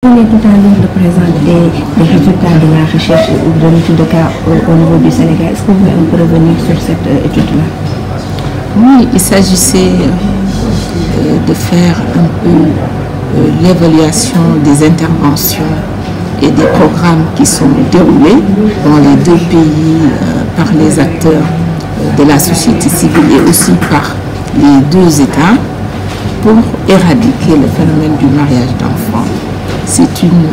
On est tout à l'heure de présenter les résultats de la recherche ou de l'étude de cas au niveau du Sénégal. Est-ce que vous pouvez un peu revenir sur cette étude-là? Oui, il s'agissait de faire un peu l'évaluation des interventions et des programmes qui sont déroulés dans les deux pays par les acteurs de la société civile et aussi par les deux États pour éradiquer le phénomène du mariage d'enfants. C'est une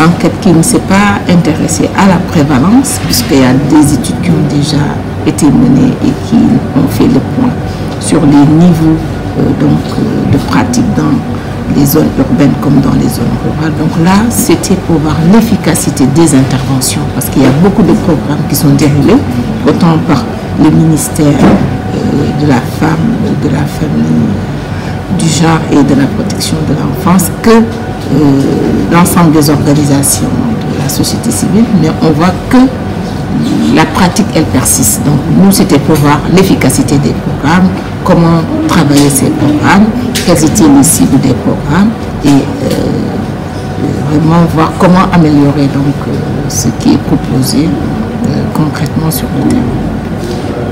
enquête qui ne s'est pas intéressée à la prévalence, puisqu'il y a des études qui ont déjà été menées et qui ont fait le point sur les niveaux de pratique dans les zones urbaines comme dans les zones rurales. Donc là, c'était pour voir l'efficacité des interventions, parce qu'il y a beaucoup de programmes qui sont déroulés, autant par le ministère de la femme, de la famille, du genre et de la protection de l'enfance que l'ensemble des organisations de la société civile, mais on voit que la pratique, elle persiste. Donc nous, c'était pour voir l'efficacité des programmes, comment travailler ces programmes, quelles étaient les cibles des programmes et vraiment voir comment améliorer donc, ce qui est proposé concrètement sur le terrain.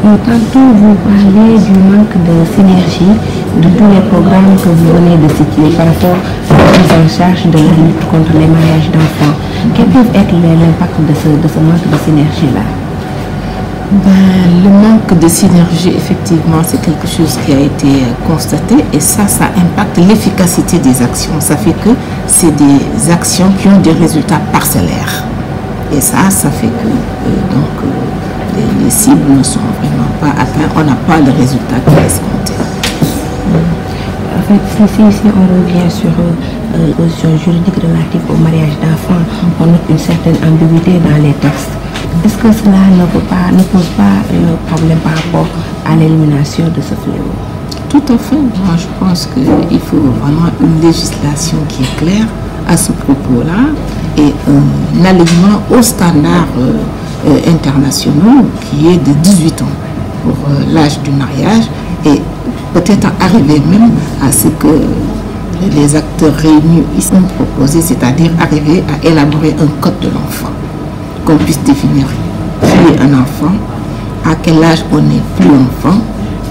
Tantôt, vous parlez du manque de synergie de tous les programmes que vous venez de citer par rapport à la prise en charge de la lutte contre les mariages d'enfants. Quel peut être l'impact de ce manque de synergie-là? Le manque de synergie, effectivement, c'est quelque chose qui a été constaté et ça impacte l'efficacité des actions. Ça fait que c'est des actions qui ont des résultats parcellaires. Et ça fait que les cibles ne sont vraiment pas atteintes, on n'a pas le résultat qui est escompté. En fait, si on revient sur la position juridique relative au mariage d'enfants, on note une certaine ambiguïté dans les textes. Est-ce que cela ne pose pas un problème par rapport à l'élimination de ce fléau? Tout à fait. Moi, je pense qu'il faut vraiment une législation qui est claire à ce propos-là et un alignement aux standards internationaux qui est de 18 ans pour l'âge du mariage et peut-être arriver même à ce que les acteurs réunis ici ont proposé, c'est-à-dire arriver à élaborer un code de l'enfant, qu'on puisse définir qui est un enfant, à quel âge on n'est plus enfant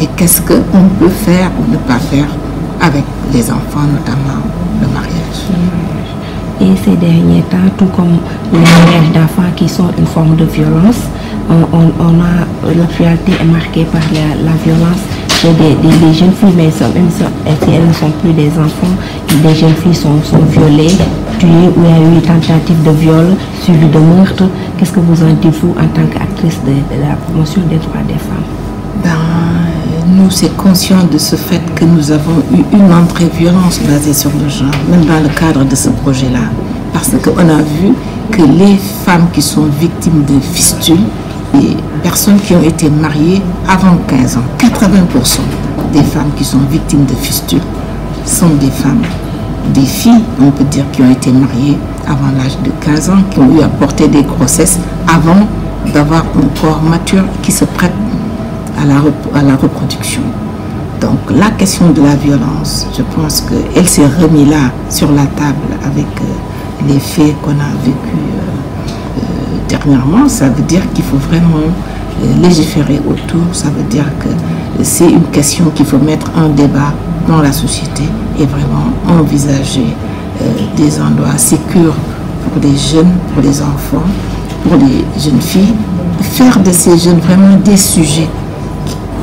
et qu'est-ce qu'on peut faire ou ne pas faire avec les enfants, notamment le mariage. Et ces derniers temps, tout comme les mariages d'enfants qui sont une forme de violence, l'actualité est marquée par la violence des jeunes filles, mais même si elles ne sont plus des enfants, des jeunes filles sont violées, tuées, où il y a eu une tentative de viol suivie de meurtre. Qu'est-ce que vous en dites, vous, en tant qu'actrice de la promotion des droits des femmes? Nous, c'est conscient de ce fait que nous avons eu une entrée violence basée sur le genre, même dans le cadre de ce projet-là. Parce qu'on a vu que les femmes qui sont victimes de fistules, les personnes qui ont été mariées avant 15 ans, 80% des femmes qui sont victimes de fistules sont des femmes, des filles, on peut dire, qui ont été mariées avant l'âge de 15 ans, qui ont eu à porter des grossesses avant d'avoir un corps mature qui se prête à la reproduction. Donc la question de la violence, je pense qu'elle s'est remise là sur la table avec les faits qu'on a vécus dernièrement. Ça veut dire qu'il faut vraiment légiférer autour. Ça veut dire que c'est une question qu'il faut mettre en débat dans la société et vraiment envisager des endroits sécures pour les jeunes, pour les enfants, pour les jeunes filles. Faire de ces jeunes vraiment des sujets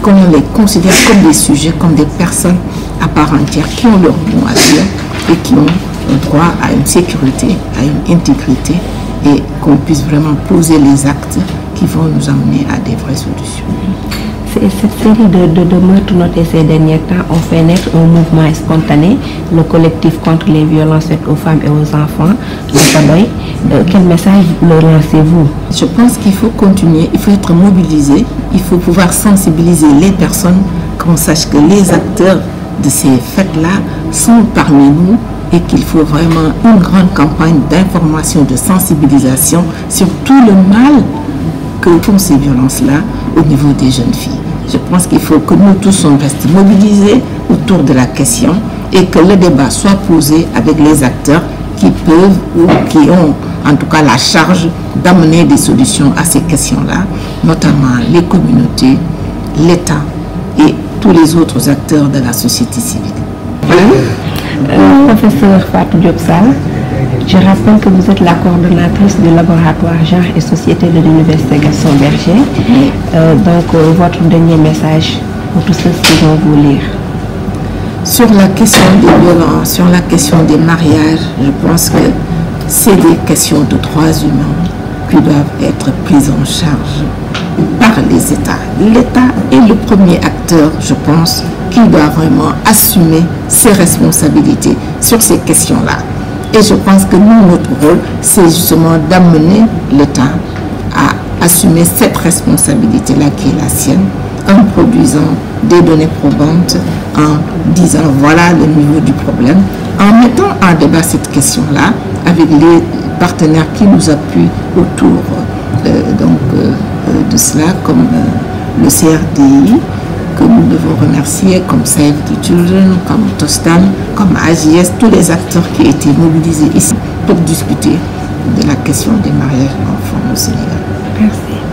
qu'on les considère comme des sujets, comme des personnes à part entière qui ont leur mot à dire et qui ont droit à une sécurité, à une intégrité et qu'on puisse vraiment poser les actes qui vont nous amener à des vraies solutions. Cette série de meurtres notés ces derniers temps ont fait naître un mouvement spontané, le collectif contre les violences faites aux femmes et aux enfants, le FADOY. Quel message leur lancez-vous? Je pense qu'il faut continuer, il faut être mobilisé, il faut pouvoir sensibiliser les personnes, qu'on sache que les acteurs de ces fêtes-là sont parmi nous et qu'il faut vraiment une grande campagne d'information, de sensibilisation sur tout le mal que font ces violences-là au niveau des jeunes filles. Je pense qu'il faut que nous tous on reste mobilisés autour de la question et que le débat soit posé avec les acteurs qui peuvent ou qui ont en tout cas la charge d'amener des solutions à ces questions-là, notamment les communautés, l'État et tous les autres acteurs de la société civile. Professeur Fatou Diop Sall, je rappelle que vous êtes la coordonnatrice du laboratoire Genre et Société de l'Université Gaston Berger. Votre dernier message pour tous ceux qui vont vous lire. Sur la question des violences, sur la question des mariages, je pense que c'est des questions de droits humains qui doivent être prises en charge par les États. L'État est le premier acteur, je pense, qui doit vraiment assumer ses responsabilités sur ces questions-là. Et je pense que nous, notre rôle, c'est justement d'amener l'État à assumer cette responsabilité-là qui est la sienne, en produisant des données probantes, en disant voilà le niveau du problème, en mettant en débat cette question-là avec les partenaires qui nous appuient autour de cela, comme le CRDI, que nous devons remercier, comme Save the Children, comme Tostan, comme AJS, tous les acteurs qui ont été mobilisés ici pour discuter de la question des mariages d'enfants au Sénégal. Merci.